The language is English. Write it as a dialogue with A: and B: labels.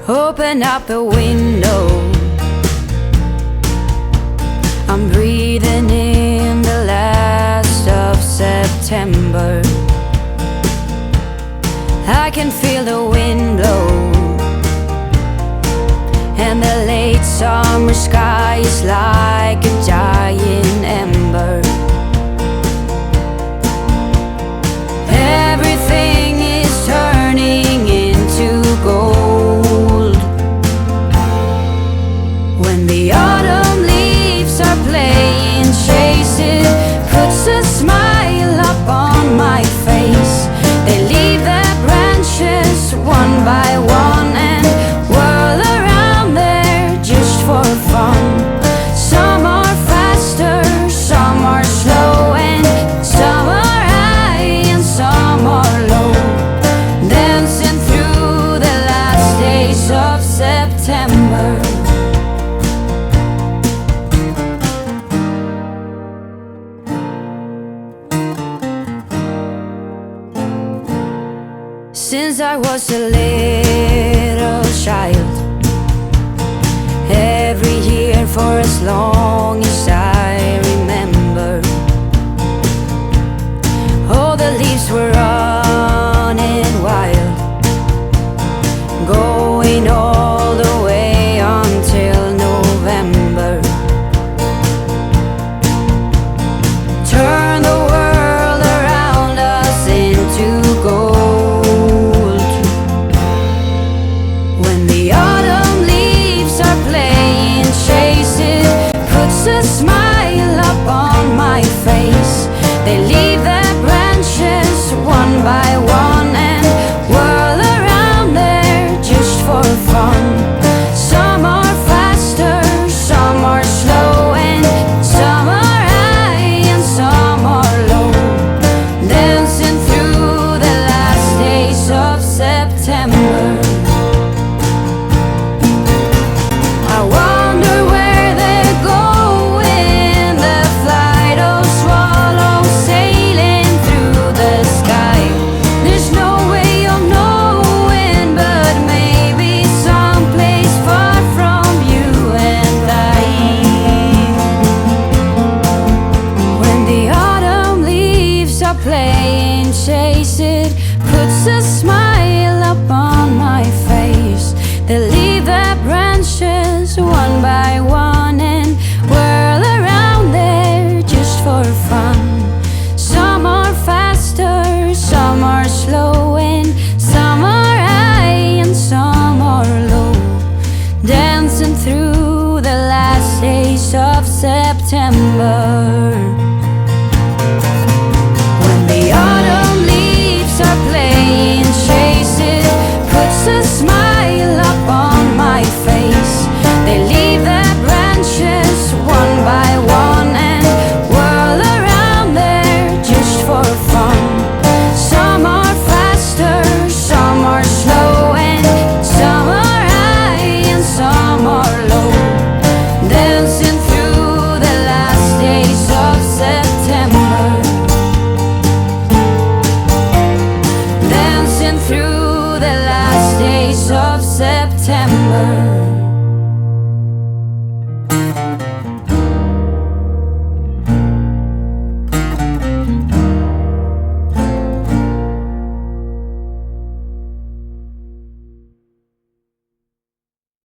A: Open up a window, I'm breathing in the last of September. I can feel the wind blow, and the late summer sky is like a giant ember. Everything is turning into gold. When the autumn leaves are playing chase, it puts a smile up on my face. They leave their branches one by one and whirl around there just for fun. Some are faster, some are slow, and some are high and some are low, dancing through the last days of September. Since I was a little child, every year for as long as I remember, all the leaves were running wild, going all the way until November. Turn the world around us into gold. When the autumn leaves are playing chase, it puts a smile up on my face. They leave their branches one by one and whirl around there just for fun. Some are faster, some are slow, and some are high and some are low, dancing through the last days of September. I wonder where they're going, the flight of swallows sailing through the sky. There's no way of knowing, but maybe someplace far from you and I. When the autumn leaves are playing chase, it puts a smile up on my face. They leave their branches one by one and whirl around there just for fun. Some are faster, some are slow, and some are high and some are low, dancing through the last days of September. When the autumn leaves are playing chase, it puts a smile up on my face. They leave their branches one by one and whirl around there just for fun. Some are faster, some are slow, and some are high and some are low, dancing through the last days of September. Dancing through the last days of September.